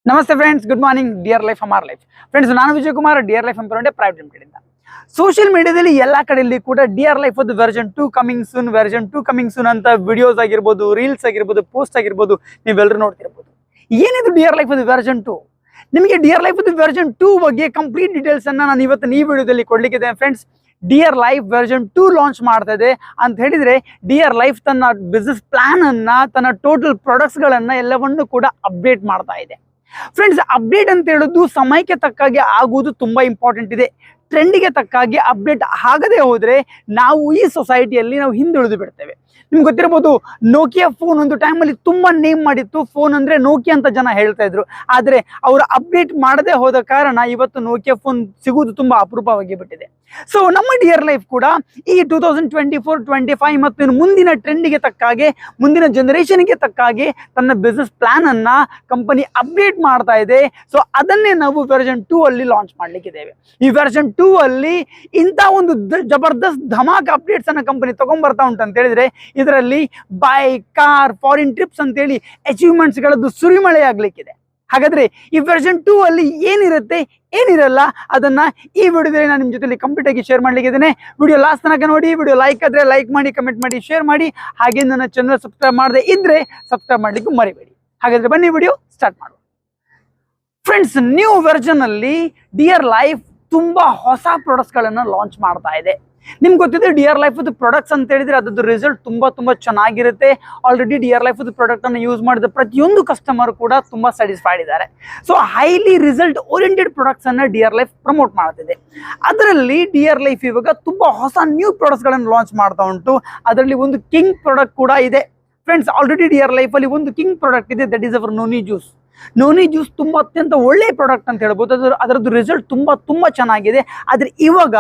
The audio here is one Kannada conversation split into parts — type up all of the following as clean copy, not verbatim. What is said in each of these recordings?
ನಮಸ್ತೆ friends, good morning. Dear life Amar life friends, ನಾನು Vijay Kumar, dear life empower private limited ಇಂದ. ಸೋಷಿಯಲ್ ಮೀಡಿಯಾದಲ್ಲಿ ಎಲ್ಲ ಕಡೆಯಲ್ಲಿ ಕೂಡ ಡಿಯರ್ ಲೈಫ್ ಅದು ವೆರ್ಷನ್ 2 ಕಮಿಂಗ್ ಸೂನ್ ಅಂತ ವಿಡಿಯೋಸ್ ಆಗಿರ್ಬೋದು, ರೀಲ್ಸ್ ಆಗಿರ್ಬೋದು, ಪೋಸ್ಟ್ ಆಗಿರ್ಬೋದು, ನೀವೆಲ್ಲರೂ ನೋಡ್ತಿರ್ಬೋದು. ಏನಿದು ಡಿಯರ್ ಲೈಫ್ ಅದು ವೆರ್ಷನ್ 2? ನಿಮಗೆ ಡಿಯರ್ ಲೈಫ್ ಅದು ವೆರ್ಷನ್ 2 ಬಗ್ಗೆ ಕಂಪ್ಲೀಟ್ ಡೀಟೇಲ್ಸ್ ಅನ್ನ ನಾನು ಇವತ್ತು ಈ ವಿಡಿಯೋದಲ್ಲಿ ಕೊಡ್ಲಿಕ್ಕಿದೆ ಫ್ರೆಂಡ್ಸ್. ಡಿಯರ್ ಲೈಫ್ ವೆರ್ಷನ್ 2 ಲಾಂಚ್ ಮಾಡ್ತಾ ಇದೆ ಅಂತ ಹೇಳಿದ್ರೆ, ಡಿಯರ್ ಲೈಫ್ ತನ್ನ ಬಿಸ್ನೆಸ್ ಪ್ಲಾನ್ ಅನ್ನ, ತನ್ನ ಟೋಟಲ್ ಪ್ರಾಡಕ್ಟ್ಸ್ ಗಳನ್ನ ಎಲ್ಲವನ್ನೂ ಕೂಡ ಅಪ್ಡೇಟ್ ಮಾಡ್ತಾ ಇದೆ ಫ್ರೆಂಡ್ಸ್. ಅಪ್ಡೇಟ್ ಅಂತ ಹೇಳೋದು ಸಮಯಕ್ಕೆ ತಕ್ಕಾಗಿ ಆಗುವುದು ತುಂಬಾ ಇಂಪಾರ್ಟೆಂಟ್ ಇದೆ. ಟ್ರೆಂಡಿಗೆ ತಕ್ಕಾಗಿ ಅಪ್ಡೇಟ್ ಆಗದೆ ಹೋದ್ರೆ ನಾವು ಈ ಸೊಸೈಟಿಯಲ್ಲಿ ನಾವು ಹಿಂದುಳಿದು ಬಿಡ್ತೇವೆ. ನಿಮ್ಗೆ ಗೊತ್ತಿರ್ಬೋದು, ನೋಕಿಯಾ ಫೋನ್ ಒಂದು ಟೈಮಲ್ಲಿ ತುಂಬಾ ನೇಮ್ ಮಾಡಿತ್ತು. ಫೋನ್ ಅಂದ್ರೆ ನೋಕಿಯಾ ಅಂತ ಜನ ಹೇಳ್ತಾ ಇದ್ರು. ಆದ್ರೆ ಅವರು ಅಪ್ಡೇಟ್ ಮಾಡದೆ ಹೋದ ಕಾರಣ ಇವತ್ತು ನೋಕಿಯಾ ಫೋನ್ ಸಿಗುವುದು ತುಂಬಾ ಅಪರೂಪವಾಗಿ ಬಿಟ್ಟಿದೆ. ಸೊ ನಮ್ಮ ಡಿಯರ್ ಲೈಫ್ ಕೂಡ ಈ 2024-25 ಮತ್ತು ಇನ್ನು ಮುಂದಿನ ಟ್ರೆಂಡಿಗೆ ತಕ್ಕಾಗೆ, ಮುಂದಿನ ಜನರೇಷನ್ಗೆ ತಕ್ಕಾಗೆ ತನ್ನ ಬಿಸ್ನೆಸ್ ಪ್ಲಾನ್ ಅನ್ನ ಕಂಪನಿ ಅಪ್ಡೇಟ್ ಮಾಡ್ತಾ ಇದೆ. ಸೊ ಅದನ್ನೇ ನಾವು ವೆರ್ಷನ್ 2 ಅಲ್ಲಿ ಲಾಂಚ್ ಮಾಡ್ಲಿಕ್ಕಿದ್ದೇವೆ. ಈ ವೆರ್ಷನ್ 2 ಅಲ್ಲಿ ಇಂಥ ಒಂದು ಜಬರ್ದಸ್ತ್ ಧಮಾಕ್ ಅಪ್ಡೇಟ್ಸ್ ಅನ್ನ ಕಂಪನಿ ತಗೊಂಡ್ಬರ್ತಾ ಉಂಟು ಅಂತ ಹೇಳಿದ್ರೆ, ಇದರಲ್ಲಿ ಬೈಕ್, ಕಾರ್, ಫಾರಿನ್ ಟ್ರಿಪ್ಸ್ ಅಂತೇಳಿ ಅಚೀವ್ಮೆಂಟ್ಸ್ ಗಳದ್ದು ಸುರಿಮಳೆ ಆಗ್ಲಿಕ್ಕಿದೆ. ಹಾಗಾದ್ರೆ ಈ ವೆರ್ಷನ್ 2 ಅಲ್ಲಿ ಏನಿರುತ್ತೆ, ಏನಿರಲ್ಲ, ಅದನ್ನ ಈ ವಿಡಿಯೋದಲ್ಲಿ ನಾನು ನಿಮ್ಮ ಜೊತೆ ಕಂಪ್ಲೀಟ್ ಆಗಿ ಶೇರ್ ಮಾಡ್ಲಿಕ್ಕಿದ್ದೇನೆ. ವಿಡಿಯೋ ಲಾಸ್ಟ್ ತನಕ ನೋಡಿ. ವಿಡಿಯೋ ಲೈಕ್ ಆದ್ರೆ ಲೈಕ್ ಮಾಡಿ, ಕಮೆಂಟ್ ಮಾಡಿ, ಶೇರ್ ಮಾಡಿ. ಹಾಗೆ ನನ್ನ ಚಾನಲ್ ಸಬ್ಸ್ಕ್ರೈಬ್ ಮಾಡದೆ ಇದ್ರೆ ಸಬ್ಸ್ಕ್ರೈಬ್ ಮಾಡ್ಲಿಕ್ಕೂ ಮರಿಬೇಡಿ. ಹಾಗಾದ್ರೆ ಬನ್ನಿ ವಿಡಿಯೋ ಸ್ಟಾರ್ಟ್ ಮಾಡುವ ಫ್ರೆಂಡ್ಸ್. ನ್ಯೂ ವೆರ್ಷನ್ ಅಲ್ಲಿ ಡಿಯರ್ ಲೈಫ್ ತುಂಬಾ ಹೊಸ ಪ್ರಾಡಕ್ಟ್ಸ್ ಗಳನ್ನ ಲಾಂಚ್ ಮಾಡ್ತಾ ಇದೆ. ನಿಮ್ಗೆ ಗೊತ್ತಿದೆ, ಡಿಯರ್ ಲೈಫ್ ಪ್ರಾಡಕ್ಟ್ಸ್ ಅಂತ ಹೇಳಿದ್ರೆ ಅದ್ರದ್ದು ರಿಸಲ್ಟ್ ತುಂಬಾ ಚೆನ್ನಾಗಿರುತ್ತೆ. ಆಲ್ರೆಡಿ ಡಿಯರ್ ಲೈಫ್ ಪ್ರಾಡಕ್ಟ್ ಅನ್ನು ಯೂಸ್ ಮಾಡಿದ ಪ್ರತಿಯೊಂದು ಕಸ್ಟಮರ್ ಕೂಡ ತುಂಬಾ ಸ್ಯಾಟಿಸ್ಫೈಡ್ ಇದ್ದಾರೆ. So highly result oriented products ಅನ್ನ ಡಿಯರ್ ಲೈಫ್ ಪ್ರಮೋಟ್ ಮಾಡ್ತಿದೆ. ಅದರಲ್ಲಿ ಡಿಯರ್ ಲೈಫ್ ಇವಾಗ ತುಂಬಾ ಹೊಸ ನ್ಯೂ ಪ್ರಾಡಕ್ಟ್ಸ್ ಗಳನ್ನ ಲಾಂಚ್ ಮಾಡ್ತಾ ಉಂಟು. ಅದರಲ್ಲಿ ಒಂದು ಕಿಂಗ್ ಪ್ರಾಡಕ್ಟ್ ಕೂಡ ಇದೆ ಫ್ರೆಂಡ್ಸ್. ಆಲ್ರೆಡಿ ಡಿಯರ್ ಲೈಫ್ ಅಲ್ಲಿ ಒಂದು ಕಿಂಗ್ ಪ್ರಾಡಕ್ಟ್ ಇದೆ, that is our noni juice. Noni juice ತುಂಬಾ ಅತ್ಯಂತ ಒಳ್ಳೆ ಪ್ರಾಡಕ್ಟ್ ಅಂತ ಹೇಳ್ಬೋದು. ಅದರದ್ದು ರಿಸಲ್ಟ್ ತುಂಬಾ ಚೆನ್ನಾಗಿದೆ. ಆದ್ರೆ ಇವಾಗ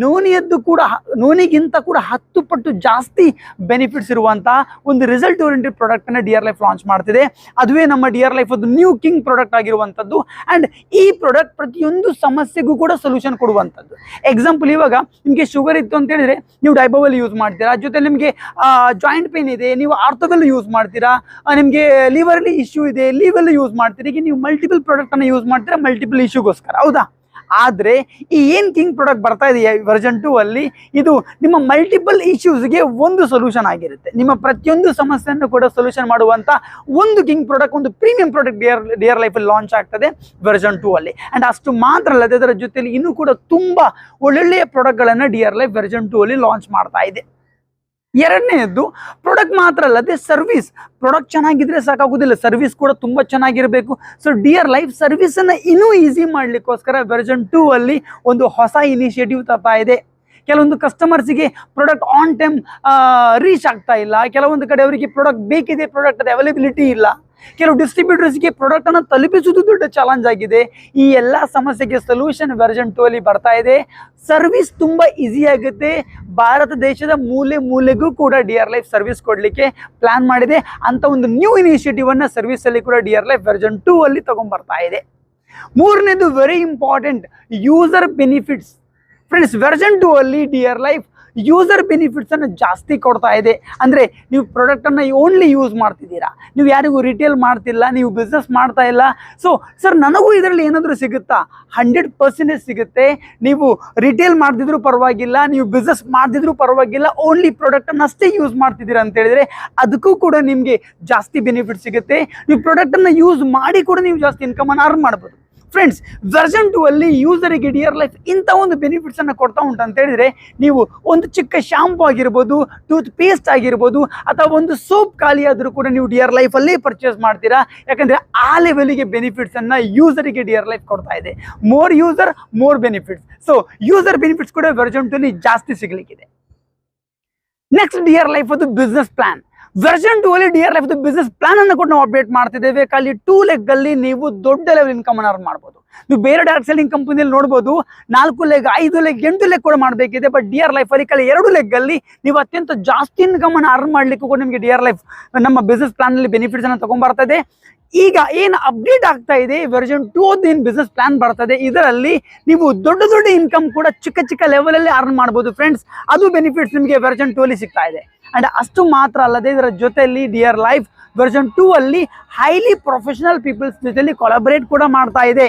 ನೋನಿಗಿಂತ ಕೂಡ 10 ಪಟ್ಟು ಜಾಸ್ತಿ ಬೆನಿಫಿಟ್ಸ್ ಇರುವಂತಹ ಒಂದು ರಿಸಲ್ಟ್ ಓರಿಯೆಂಟೆಡ್ ಪ್ರಾಡಕ್ಟ್ ಅನ್ನ ಡಿಯರ್ ಲೈಫ್ ಲಾಂಚ್ ಮಾಡ್ತಿದೆ. ಅದುವೇ ನಮ್ಮ ಡಿಯರ್ ಲೈಫ್ ಅದು ನ್ಯೂ ಕಿಂಗ್ ಪ್ರಾಡಕ್ಟ್ ಆಗಿರುವಂತದ್ದು. ಅಂಡ್ ಈ ಪ್ರಾಡಕ್ಟ್ ಪ್ರತಿಯೊಂದು ಸಮಸ್ಯೆಗೂ ಕೂಡ ಸೊಲ್ಯೂಷನ್ ಕೊಡುವಂಥದ್ದು. ಎಕ್ಸಾಂಪಲ್, ಇವಾಗ ನಿಮಗೆ ಶುಗರ್ ಇತ್ತು ಅಂತ ಹೇಳಿದ್ರೆ ನೀವು ಡೈಬೋವೆಲ್ ಯೂಸ್ ಮಾಡ್ತೀರಾ. ಜೊತೆ ನಿಮಗೆ ಜಾಯಿಂಟ್ ಪೇನ್ ಇದೆ, ನೀವು ಆರ್ಥೋವೆಲ್ ಯೂಸ್ ಮಾಡ್ತೀರಾ. ನಿಮಗೆ ಲಿವರ್ ಅಲ್ಲಿ ಇಶ್ಯೂ ಇದೆ, ಲಿವರ್ ಯೂಸ್ ಮಾಡ್ತೀರಾ. ಈಗ ನೀವು ಮಲ್ಟಿಪಲ್ ಪ್ರಾಡಕ್ಟ್ ಅನ್ನ ಯೂಸ್ ಮಾಡ್ತೀರಾ ಮಲ್ಟಿಪಲ್ ಇಶ್ಯೂಗೋಸ್ಕರ, ಹೌದಾ? ಆದ್ರೆ ಈ ಏನ್ ಕಿಂಗ್ ಪ್ರಾಡಕ್ಟ್ ಬರ್ತಾ ಇದೆ ವೆರ್ಷನ್ 2 ಅಲ್ಲಿ, ಇದು ನಿಮ್ಮ ಮಲ್ಟಿಪಲ್ ಇಶ್ಯೂಸ್ಗೆ ಒಂದು ಸೊಲ್ಯೂಷನ್ ಆಗಿರುತ್ತೆ. ನಿಮ್ಮ ಪ್ರತಿಯೊಂದು ಸಮಸ್ಯೆಯನ್ನು ಕೂಡ ಸೊಲ್ಯೂಷನ್ ಮಾಡುವಂತ ಒಂದು ಕಿಂಗ್ ಪ್ರಾಡಕ್ಟ್, ಒಂದು ಪ್ರೀಮಿಯಂ ಪ್ರಾಡಕ್ಟ್ ಡಿಯರ್ ಲೈಫ್ ಅಲ್ಲಿ ಲಾಂಚ್ ಆಗ್ತದೆ ವೆರ್ಷನ್ 2 ಅಲ್ಲಿ. ಅಂಡ್ ಅಷ್ಟು ಮಾತ್ರ ಅಲ್ಲದೆ ಅದರ ಜೊತೆಲಿ ಇನ್ನೂ ಕೂಡ ತುಂಬಾ ಒಳ್ಳೊಳ್ಳೆಯ ಪ್ರಾಡಕ್ಟ್ ಗಳನ್ನ ಡಿಯರ್ ಲೈಫ್ ವೆರ್ಷನ್ 2 ಅಲ್ಲಿ ಲಾಂಚ್ ಮಾಡ್ತಾ ಇದೆ. ಎರಡನೇದು, ಪ್ರಾಡಕ್ಟ್ ಮಾತ್ರ ಅಲ್ಲದೆ ಸರ್ವಿಸ್. ಪ್ರಾಡಕ್ಟ್ ಚೆನ್ನಾಗಿದ್ರೆ ಸಾಕಾಗುದಿಲ್ಲ, ಸರ್ವಿಸ್ ಕೂಡ ತುಂಬಾ ಚೆನ್ನಾಗಿರಬೇಕು. ಸೊ ಡಿಯರ್ ಲೈಫ್ ಸರ್ವಿಸ್ ಅನ್ನ ಇನ್ನೂ ಈಸಿ ಮಾಡ್ಲಿಕ್ಕೋಸ್ಕರ ವೆರ್ಷನ್ 2 ಅಲ್ಲಿ ಒಂದು ಹೊಸ ಇನಿಷಿಯೇಟಿವ್ ತರ್ತಾ ಇದೆ. ಕೆಲವೊಂದು ಕಸ್ಟಮರ್ಸ್ಗೆ ಪ್ರಾಡಕ್ಟ್ ಆನ್ ಟೈಮ್ ರೀಚ್ ಆಗ್ತಾ ಇಲ್ಲ. ಕೆಲವೊಂದು ಕಡೆ ಅವರಿಗೆ ಪ್ರಾಡಕ್ಟ್ ಬೇಕಿದೆ, ಪ್ರಾಡಕ್ಟ್ ಅವೈಲೇಬಿಲಿಟಿ ಇಲ್ಲ. ಕೆಲವು ಡಿಸ್ಟ್ರಿಬ್ಯೂಟರ್ಸ್ಗೆ ಪ್ರಾಡಕ್ಟ್ ಅನ್ನು ತಲುಪಿಸುವುದು ದೊಡ್ಡ ಚಾಲೆಂಜ್ ಆಗಿದೆ. ಈ ಎಲ್ಲ ಸಮಸ್ಯೆಗೆ ಸೊಲ್ಯೂಷನ್ ವೆರ್ಷನ್ 2 ಅಲ್ಲಿ ಬರ್ತಾ ಇದೆ. ಸರ್ವಿಸ್ ತುಂಬಾ ಈಸಿ ಆಗುತ್ತೆ. ಭಾರತ ದೇಶದ ಮೂಲೆಗೂ ಕೂಡ ಡಿಯರ್ ಲೈಫ್ ಸರ್ವಿಸ್ ಕೊಡ್ಲಿಕ್ಕೆ ಪ್ಲಾನ್ ಮಾಡಿದೆ. ಅಂತ ಒಂದು ನ್ಯೂ ಇನಿಷಿಯೇಟಿವ್ ಅನ್ನ ಸರ್ವಿಸ್ ಅಲ್ಲಿ ಕೂಡ ಡಿಯರ್ ಲೈಫ್ ವೆರ್ಷನ್ 2 ಅಲ್ಲಿ ತಗೊಂಡ್ಬರ್ತಾ ಇದೆ. ಮೂರನೇದು, very important, user benefits. Friends, version 2 ಅಲ್ಲಿ ಡಿಯರ್ ಲೈಫ್ ಯೂಸರ್ ಬೆನಿಫಿಟ್ಸ್ ಅನ್ನು ಜಾಸ್ತಿ ಕೊಡ್ತಾ ಇದೆ. ಅಂದ್ರೆ ನೀವು ಪ್ರಾಡಕ್ಟ್ ಅನ್ನ ಓನ್ಲಿ ಯೂಸ್ ಮಾಡ್ತಿದ್ದೀರಾ, ನೀವು ಯಾರಿಗೂ ರಿಟೇಲ್ ಮಾಡ್ತಿಲ್ಲ, ನೀವು ಬಿಸ್ನೆಸ್ ಮಾಡ್ತಾ ಇಲ್ಲ. ಸೊ ಸರ್, ನನಗೂ ಇದರಲ್ಲಿ ಏನಾದರೂ ಸಿಗುತ್ತಾ? 100% ಸಿಗುತ್ತೆ. ನೀವು ರಿಟೇಲ್ ಮಾಡ್ತಿದ್ರು ಪರವಾಗಿಲ್ಲ, ನೀವು ಬಿಸ್ನೆಸ್ ಮಾಡ್ತಿದ್ರು ಪರವಾಗಿಲ್ಲ, ಓನ್ಲಿ ಪ್ರಾಡಕ್ಟ್ ಅನ್ನ ಅಷ್ಟೇ ಯೂಸ್ ಮಾಡ್ತಿದ್ದೀರಾ ಅಂತ ಹೇಳಿದ್ರೆ ಅದಕ್ಕೂ ಕೂಡ ನಿಮ್ಗೆ ಜಾಸ್ತಿ ಬೆನಿಫಿಟ್ ಸಿಗುತ್ತೆ. ನೀವು ಪ್ರಾಡಕ್ಟ್ ಅನ್ನ ಯೂಸ್ ಮಾಡಿ ಕೂಡ ನೀವು ಜಾಸ್ತಿ ಇನ್ಕಮ್ ಅನ್ನು ಅರ್ನ್ ಮಾಡ್ಬೋದು. ಫ್ರೆಂಡ್ಸ್, ವೆರ್ಷನ್ 2 ಅಲ್ಲಿ ಯೂಸರಿಗೆ ಡಿಯರ್ ಲೈಫ್ ಇಂಥ ಒಂದು ಬೆನಿಫಿಟ್ಸ್ ಅನ್ನ ಕೊಡ್ತಾ ಉಂಟು ಅಂತ ಹೇಳಿದ್ರೆ, ನೀವು ಒಂದು ಚಿಕ್ಕ ಶಾಂಪು ಆಗಿರ್ಬೋದು, ಟೂತ್ ಪೇಸ್ಟ್ ಆಗಿರ್ಬೋದು, ಅಥವಾ ಒಂದು ಸೋಪ್ ಖಾಲಿ ಆದ್ರೂ ಕೂಡ ನೀವು ಡಿಯರ್ ಲೈಫ್ ಅಲ್ಲಿ ಪರ್ಚೇಸ್ ಮಾಡ್ತೀರಾ. ಯಾಕಂದ್ರೆ ಆ ಲೆವೆಲ್ಗೆ ಬೆನಿಫಿಟ್ಸ್ ಅನ್ನ ಯೂಸರಿಗೆ ಡಿಯರ್ ಲೈಫ್ ಕೊಡ್ತಾ ಇದೆ. More user more benefits. So user benefits ಕೂಡ ವೆರ್ಷನ್ 2 ಅಲ್ಲಿ ಜಾಸ್ತಿ ಸಿಗ್ಲಿಕ್ಕಿದೆ. ನೆಕ್ಸ್ಟ್, ಡಿಯರ್ ಲೈಫ್ ಅದು ಬಿಸ್ನೆಸ್ ಪ್ಲಾನ್. ವೆರ್ಷನ್ 2 ಅಲ್ಲಿ ಡಿಯರ್ ಲೈಫ್ ಬಿಸ್ನೆಸ್ ಪ್ಲಾನ್ ಅನ್ನು ಕೂಡ ನಾವು ಅಪ್ಡೇಟ್ ಮಾಡ್ತಿದ್ದೇವೆ. ಖಾಲಿ 2 ಲೆಗ್ ಅಲ್ಲಿ ನೀವು ದೊಡ್ಡ ಲೆವೆಲ್ ಇನ್ಕಮ್ ಅನ್ನು ಅರ್ನ್ ಮಾಡ್ಬೋದು. ನೀವು ಬೇರೆ ಡೈರೆಕ್ಟ್ ಸೆಲ್ಲಿಂಗ್ ಕಂಪನಿಯಲ್ಲಿ ನೋಡ್ಬೋದು 4 ಲೆಗ್, 5 ಲೆಗ್, 8 ಲೆಗ್ ಕೂಡ ಮಾಡಬೇಕಿದೆ. ಬಟ್ ಡಿಯರ್ ಲೈಫ್ ಅಲ್ಲಿ ಖಾಲಿ 2 ಲೆಗ್ ಅಲ್ಲಿ ನೀವು ಅತ್ಯಂತ ಜಾಸ್ತಿ ಇನ್ಕಮ್ ಅನ್ನು ಅರ್ನ್ ಮಾಡ್ಲಿಕ್ಕೂ ಕೂಡ ನಿಮಗೆ ಡಿಯರ್ ಲೈಫ್ ನಮ್ಮ ಬಿಸ್ನೆಸ್ ಪ್ಲಾನ್ ಅಲ್ಲಿ ಬೆನಿಫಿಟ್ಸ್ ಅನ್ನು ತಗೊಂಡ್ಬರ್ತಾ ಇದೆ. ಈಗ ಏನು ಅಪ್ಡೇಟ್ ಆಗ್ತಾ ಇದೆ ವೆರ್ಷನ್ 2 ಏನು ಬಿಸ್ನೆಸ್ ಪ್ಲಾನ್ ಬರ್ತದೆ, ಇದರಲ್ಲಿ ನೀವು ದೊಡ್ಡ ಇನ್ಕಮ್ ಕೂಡ ಚಿಕ್ಕ ಲೆವೆಲ್ ಅಲ್ಲಿ ಅರ್ನ್ ಮಾಡಬಹುದು ಫ್ರೆಂಡ್ಸ್. ಅದು ಬೆನಿಫಿಟ್ಸ್ ನಿಮಗೆ ವೆರ್ಷನ್ 2 ಅಲ್ಲಿ ಸಿಗ್ತಾ ಇದೆ. ಅಂಡ್ ಅಷ್ಟು ಮಾತ್ರ ಅಲ್ಲದೆ ಇದರ ಜೊತೆಯಲ್ಲಿ ಡಿಯರ್ ಲೈಫ್ ವರ್ಷನ್ 2 ಅಲ್ಲಿ ಹೈಲಿ ಪ್ರೊಫೆಷನಲ್ ಪೀಪಲ್ಸ್ ಜೊತೆಲಿ ಕೊಲಾಬರೇಟ್ ಕೂಡ ಮಾಡ್ತಾ ಇದೆ.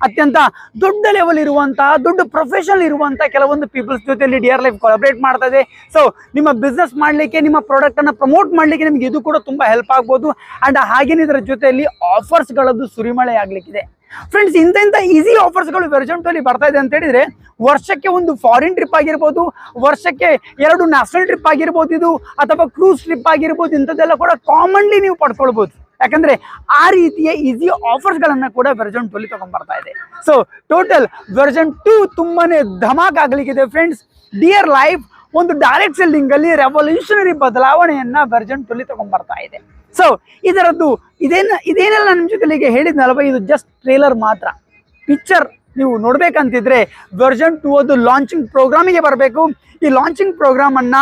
ಅತ್ಯಂತ ದೊಡ್ಡ ಲೆವೆಲ್ ಇರುವಂತಹ ದೊಡ್ಡ ಪ್ರೊಫೆಷನಲ್ ಇರುವಂತಹ ಕೆಲವೊಂದು ಪೀಪಲ್ಸ್ ಜೊತೆಯಲ್ಲಿ ಡಿಯರ್ ಲೈಫ್ ಕೊಲಾಬರೇಟ್ ಮಾಡ್ತಾ ಇದೆ. ಸೊ ನಿಮ್ಮ ಬಿಸ್ನೆಸ್ ಮಾಡಲಿಕ್ಕೆ, ನಿಮ್ಮ ಪ್ರಾಡಕ್ಟ್ ಅನ್ನ ಪ್ರಮೋಟ್ ಮಾಡಲಿಕ್ಕೆ ನಿಮ್ಗೆ ಇದು ಕೂಡ ತುಂಬಾ ಹೆಲ್ಪ್ ಆಗ್ಬೋದು. ಅಂಡ್ ಹಾಗೇನೆ ಇದರ ಜೊತೆಯಲ್ಲಿ ಆಫರ್ಸ್ಗಳದ್ದು ಸುರಿಮಳೆ ಆಗ್ಲಿಕ್ಕಿದೆ. ಫ್ರೆಂಡ್ಸ್, ಇಂಥ ಈಸಿ ಆಫರ್ಸ್ಗಳು ವರ್ಷನ್ 2 ಅಲ್ಲಿ ಬರ್ತಾ ಇದೆ ಅಂತ ಹೇಳಿದ್ರೆ, ವರ್ಷಕ್ಕೆ ಒಂದು ಫಾರಿನ್ ಟ್ರಿಪ್ ಆಗಿರ್ಬೋದು, ವರ್ಷಕ್ಕೆ 2 ನ್ಯಾಷನಲ್ ಟ್ರಿಪ್ ಆಗಿರ್ಬೋದು, ಇದು ಅಥವಾ ಕ್ರೂಸ್ ಟ್ರಿಪ್ ಆಗಿರ್ಬೋದು, ಇಂಥದ್ದೆಲ್ಲ ಕೂಡ ಕಾಮನ್ಲಿ ನೀವು ಪಡ್ಕೊಳ್ಬೋದು. ಯಾಕಂದ್ರೆ ಆ ರೀತಿಯ ಈಸಿ ಆಫರ್ಸ್ ಗಳನ್ನ ಕೂಡ ವರ್ಷನ್ 2 ಅಲ್ಲಿ ತಗೊಂಡ್ ಬರ್ತಾ ಇದೆ. ಸೊ ಟೋಟಲ್ ವರ್ಷನ್ 2 ತುಂಬಾನೇ ಧಮಾಕ್ ಆಗ್ಲಿಕ್ಕಿದೆ ಫ್ರೆಂಡ್ಸ್. ಡಿಯರ್ ಲೈಫ್ ಒಂದು ಡೈರೆಕ್ಟ್ ಸೆಲ್ಲಿಂಗ್ ಅಲ್ಲಿ ರೆವಲ್ಯೂಷನರಿ ಬದಲಾವಣೆಯನ್ನ ವರ್ಷನ್ 2 ಅಲ್ಲಿ ತಗೊಂಡ್ ಬರ್ತಾ ಇದೆ. ಸೊ ಇದರದ್ದು ಇದೇನೆಲ್ಲ ನಿಮ್ಮ ಜೊತೆಗೆ ಹೇಳಿದ್ನಲ್ವ, ಇದು ಜಸ್ಟ್ ಟ್ರೇಲರ್ ಮಾತ್ರ. ಪಿಕ್ಚರ್ ನೀವು ನೋಡ್ಬೇಕಂತಿದ್ರೆ ವರ್ಷನ್ 2 ಅದು ಲಾಂಚಿಂಗ್ ಪ್ರೋಗ್ರಾಮಿಗೆ ಬರಬೇಕು. ಈ ಲಾಂಚಿಂಗ್ ಪ್ರೋಗ್ರಾಮ್ ಅನ್ನ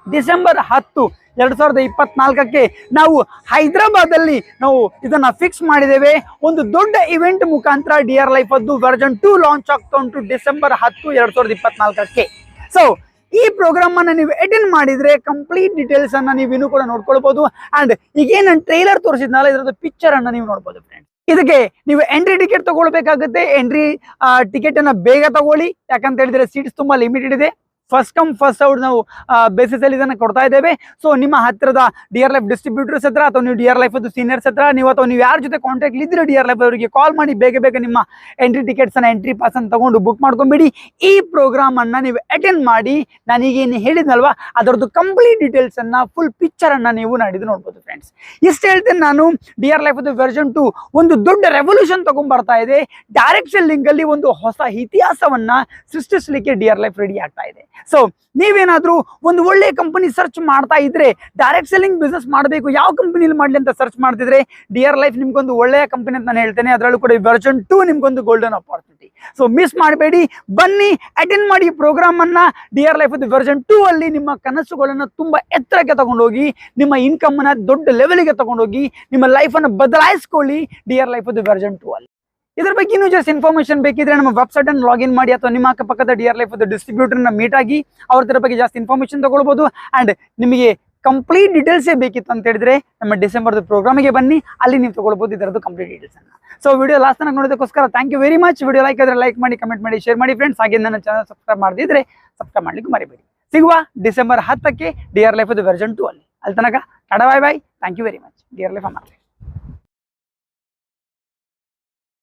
ಡಿಸೆಂಬರ್ 10, 2024 ನಾವು ಹೈದರಾಬಾದ್ ಅಲ್ಲಿ ನಾವು ಇದನ್ನ ಫಿಕ್ಸ್ ಮಾಡಿದ್ದೇವೆ. ಒಂದು ದೊಡ್ಡ ಇವೆಂಟ್ ಮುಖಾಂತರ ಡಿಯರ್ ಲೈಫ್ ಅದು ವರ್ಷನ್ 2 ಲಾಂಚ್ ಆಗ್ತಾ ಉಂಟು ಡಿಸೆಂಬರ್ 10, 2024. ಸೊ ಈ ಪ್ರೋಗ್ರಾಮ್ ಅನ್ನ ನೀವು ಅಟೆಂಡ್ ಮಾಡಿದ್ರೆ ಕಂಪ್ಲೀಟ್ ಡೀಟೇಲ್ಸ್ ಅನ್ನ ನೀವು ಇನ್ನೂ ಕೂಡ ನೋಡ್ಕೊಳ್ಬಹುದು. ಅಂಡ್ ಈಗೇನು ನಾನು ಟ್ರೈಲರ್ ತೋರಿಸಿದ್ನಲ್ಲ, ಇದರದ್ದು ಪಿಕ್ಚರ್ ಅನ್ನ ನೀವು ನೋಡ್ಬೋದು ಫ್ರೆಂಡ್ಸ್. ಇದಕ್ಕೆ ನೀವು ಎಂಟ್ರಿ ಟಿಕೆಟ್ ತಗೊಳ್ಬೇಕಾಗುತ್ತೆ. ಎಂಟ್ರಿ ಟಿಕೆಟ್ ಅನ್ನ ಬೇಗ ತಗೊಳ್ಳಿ, ಯಾಕಂತ ಹೇಳಿದ್ರೆ ಸೀಟ್ಸ್ ತುಂಬಾ ಲಿಮಿಟೆಡ್ ಇದೆ. ಫಸ್ಟ್ ಕಮ್ ಫಸ್ಟ್ ಔಟ್ ನಾವು ಬೇಸಿಸ್ ಅಲ್ಲಿ ಇದನ್ನ ಕೊಡ್ತಾ ಇದ್ದೇವೆ. ಸೊ ನಿಮ್ಮ ಹತ್ತಿರದ ಡಿಯರ್ ಲೈಫ್ ಡಿಸ್ಟ್ರಿಬ್ಯೂಟರ್ಸ್ ಹತ್ರ ಅಥವಾ ನೀವು ಡಿಯರ್ ಲೈಫ್ ಸೀನಿಯರ್ಸ್ ಹತ್ರ ನೀವು ಯಾರ ಜೊತೆ ಕಾಂಟ್ಯಾಕ್ಟ್ ಇದ್ರೆ ಡಿಯರ್ ಲೈಫ್ ಅವರಿಗೆ ಕಾಲ್ ಮಾಡಿ ಬೇಗ ನಿಮ್ಮ ಎಂಟ್ರಿ ಟಿಕೆಟ್ಸ್ ಅನ್ನ, ಎಂಟ್ರಿ ಪಾಸ್ ಅನ್ನು ತಗೊಂಡು ಬುಕ್ ಮಾಡ್ಕೊಂಡ್ಬಿಡಿ. ಈ ಪ್ರೋಗ್ರಾಮ್ ಅನ್ನ ನೀವು ಅಟೆಂಡ್ ಮಾಡಿ. ನಾನೀಗೇನು ಹೇಳಿದ್ನಲ್ವಾ, ಅದರದ್ದು ಕಂಪ್ಲೀಟ್ ಡೀಟೇಲ್ಸ್ ಅನ್ನ, ಫುಲ್ ಪಿಕ್ಚರ್ ಅನ್ನ ನೀವು ನಾಡಿದ್ದು ನೋಡ್ಬೋದು ಫ್ರೆಂಡ್ಸ್. ಇಷ್ಟು ಹೇಳ್ತೇನೆ ನಾನು. ಡಿಯರ್ ಲೈಫ್ ವರ್ಷನ್ 2 ಒಂದು ದೊಡ್ಡ ರೆವಲ್ಯೂಷನ್ ತಗೊಂಡ್ ಬರ್ತಾ ಇದೆ. ಡೈರೆಕ್ಟ್ ಸೆಲ್ಲಿಂಗ್ ಅಲ್ಲಿ ಒಂದು ಹೊಸ ಇತಿಹಾಸವನ್ನ ಸೃಷ್ಟಿಸಲಿಕ್ಕೆ ಡಿಯರ್ ಲೈಫ್ ರೆಡಿ ಆಗ್ತಾ ಇದೆ. ಸೊ ನೀವೇನಾದ್ರೂ ಒಂದು ಒಳ್ಳೆ ಕಂಪನಿ ಸರ್ಚ್ ಮಾಡ್ತಾ ಇದ್ರೆ, ಡೈರೆಕ್ಟ್ ಸೆಲ್ಲಿಂಗ್ ಬಿಸ್ನೆಸ್ ಮಾಡಬೇಕು, ಯಾವ ಕಂಪನಿಲಿ ಮಾಡ್ಲಿ ಅಂತ ಸರ್ಚ್ ಮಾಡ್ತಿದ್ರೆ ಡಿಯರ್ ಲೈಫ್ ನಿಮ್ಗೊಂದು ಒಳ್ಳೆಯ ಕಂಪನಿ ಅಂತ ನಾನು ಹೇಳ್ತೇನೆ. ಅದರಲ್ಲೂ ಕೂಡ ವರ್ಷನ್ 2 ನಿಮ್ಗೊಂದು ಗೋಲ್ಡನ್ ಆಪರ್ಚುನಿಟಿ. ಸೊ ಮಿಸ್ ಮಾಡಬೇಡಿ, ಬನ್ನಿ ಅಟೆಂಡ್ ಮಾಡಿ ಪ್ರೋಗ್ರಾಮ್ ಅನ್ನ. ಡಿಯರ್ ಲೈಫ್ ವರ್ಷನ್ 2 ಅಲ್ಲಿ ನಿಮ್ಮ ಕನಸುಗಳನ್ನ ತುಂಬಾ ಎತ್ತರಕ್ಕೆ ತಗೊಂಡೋಗಿ, ನಿಮ್ಮ ಇನ್ಕಮ್ ಅನ್ನ ದೊಡ್ಡ ಲೆವೆಲ್ಗೆ ತಗೊಂಡೋಗಿ, ನಿಮ್ಮ ಲೈಫ್ ಅನ್ನು ಬದಲಾಯಿಸ್ಕೊಳ್ಳಿ ಡಿಯರ್ ಲೈಫ್ ವರ್ಷನ್ 2 ಅಲ್ಲಿ. ಇದ್ರ ಬಗ್ಗೆ ಇನ್ನೂ ಜಸ್ಟ್ ಇನ್ಫಾರ್ಮೇಶನ್ ಬೇಕಿದ್ರೆ ನಮ್ಮ ವೆಬ್ಸೈಟ್ ಅನ್ನು ಲಾಗಿನ್ ಮಾಡಿ, ಅಥವಾ ನಿಮ್ಮ ಅಕ್ಕಪಕ್ಕದ ಡಿಯರ್ ಲೈಫ್ ಡಿಸ್ಟ್ರಿಬ್ಯೂಟರ್ ನ ಮೀಟ್ ಆಗಿ ಅವ್ರ ಬಗ್ಗೆ ಜಾಸ್ತಿ ಇನ್ಫಾರ್ಮೇಶನ್ ತಗೊಳ್ಬಹುದು. ಅಂಡ್ ನಿಮಗೆ ಕಂಪ್ಲೀಟ್ ಡೀಟೇಲ್ಸ್ ಬೇಕಿತ್ತು ಅಂತ ಹೇಳಿದ್ರೆ ನಮ್ಮ ಡಿಸೆಂಬರ್ ಪ್ರೋಗ್ರಾಮಿಗೆ ಬನ್ನಿ, ಅಲ್ಲಿ ನೀವು ತಗೊಳ್ಬಹುದು ಇದರದ್ದು ಕಂಪ್ಲೀಟ್ ಡೀಟೇಲ್ಸ್ ಅನ್ನ. ಸೊ ವಿಡಿಯೋ ಲಾಸ್ಟ್ ತನಕ ನೋಡೋದಕ್ಕೋಸ್ಕರ thank you very much. Video like ಆದ್ರೆ ಲೈಕ್ ಮಾಡಿ, ಕಮೆಂಟ್ ಮಾಡಿ, ಶೇರ್ ಮಾಡಿ ಫ್ರೆಂಡ್ಸ್. ಹಾಗೆ ನನ್ನ ಚಾನಲ್ ಸಬ್ಸ್ಕ್ರೈಬ್ ಮಾಡದಿದ್ರೆ ಸಬ್ಸ್ಕ್ರೈಬ್ ಮಾಡ್ಲಿಕ್ಕೆ ಮರಿಬೇಡಿ. ಸಿಗುವ ಡಿಸೆಂಬರ್ 10 ಡಿಯರ್ ಲೈಫ್ ವರ್ಷನ್ 2 ಅಲ್ಲಿ. ಅಲ್ಲಿ ತನಕ tata, bye bye. Thank you very much. Dear life ಅಮ್ಮ.